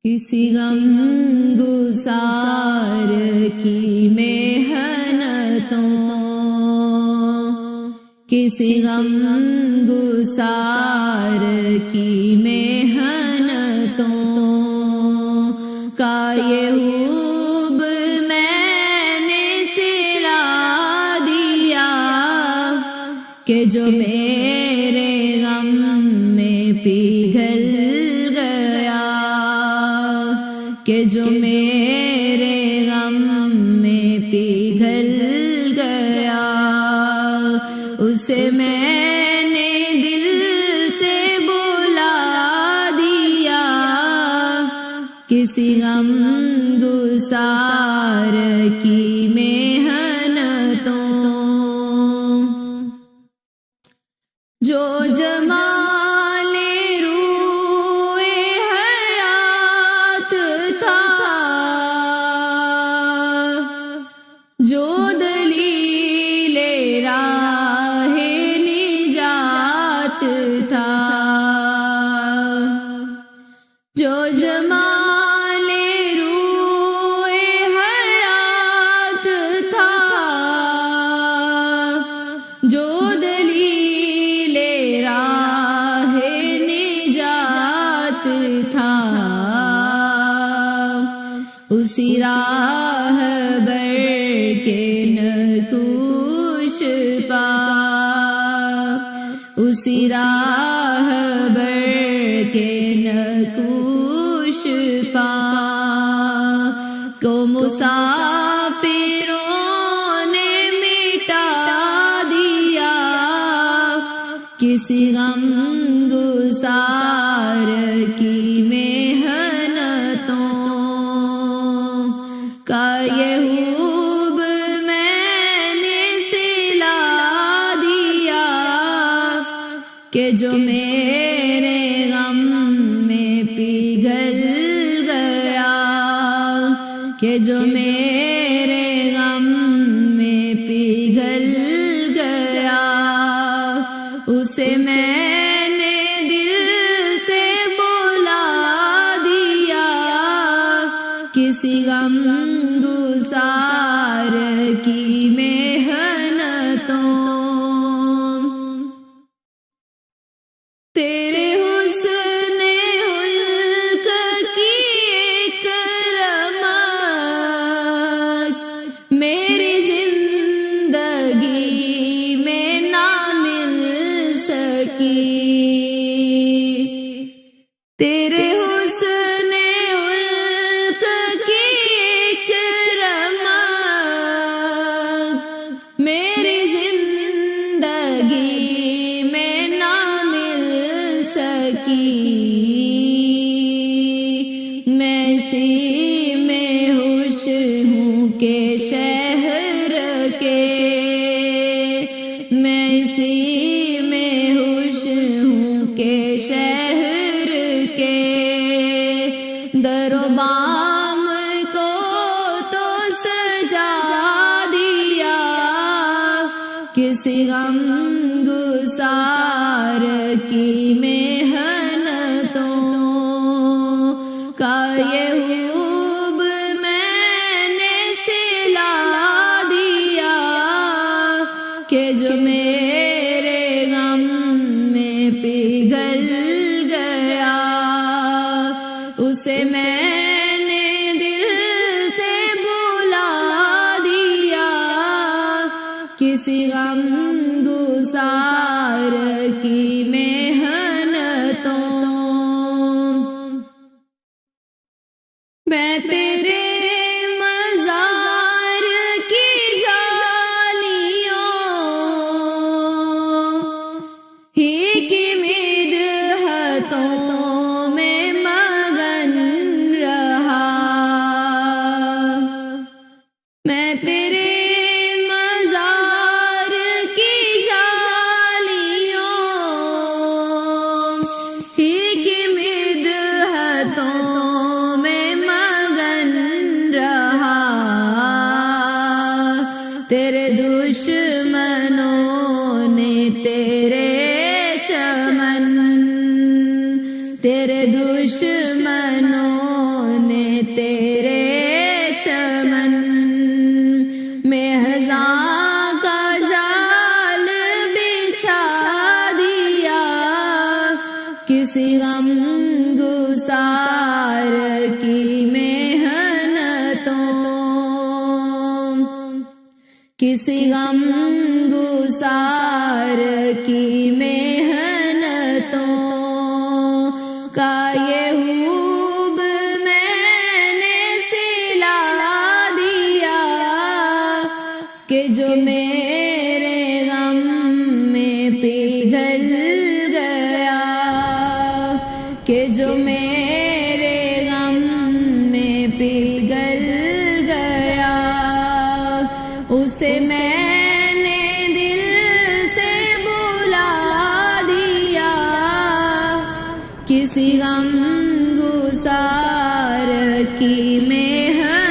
کسی غم گسار کی محنتوں، کسی غم گسار کی محنتوں کا یہ حب میں نے سلا دیا کہ جو میرے غم میں پگھل گیا، کہ جو میرے غم میں پگھل گیا، اسے میں نے دل سے بلا دیا کسی غم گسار کی محنتوں۔ جو جمال روئے حیات تھا، جو دلیل راہ نجات تھا، جو جمال روئے حیات تھا، جو دلیل راہ نجات تھا، اسی راہ بر کے نقوش پا، اسی راہ بر کے نقوش پا کو مسافروں نے مٹا دیا کسی غم گسار کی محنتوں کا یہ حب میں نے سلا دیا کہ جو میرے غم میں پگھل گیا، کہ جو میرے غم میں پگھل گیا، اسے میں نے دل سے بلا دیا کسی غم گسار کی محنتوں۔ تیرے حسن خلق کی ایک رمق میری زندگی میں نہ مل سکی، تیرے حسن خلق کی ایک رمق میری زندگی میں نہ مل سکی، میں اسی میں خوش ہوں کہ شہر کے، میں اسی میں خوش ہوں کہ شہر کے در و بام کو تو سجا دیا کسی غم گسار کی محنتوں کا یہ حب میں نے سلا دیا کہ جو میرے غم میں پگھل گیا، اسے میں نے دل سے بلا دیا کسی غم گسار کی محنتوں۔ میں تیرے مزار کی جالیوں ہی کی مدحتوں میں مگن رہا، میں تیرے مزار کی جالیوں ہی کی مدحتوں میں مگن رہا، تیرے دشمنوں نے تیرے چمن، تیرے دشمنوں تیرے چمن میں خزاں کا جال بچھا دیا، کسی غم گسار کی محنتوں، کسی غم گسار کی محنتوں کا یہ حوب میں نے سلا دیا، کہ جو میرے غم میں پگھل گیا، کہ جو میرے غم میں پگھل گیا، اسے میں نے دل سے بلا دیا، کسی غم گسار کی محنت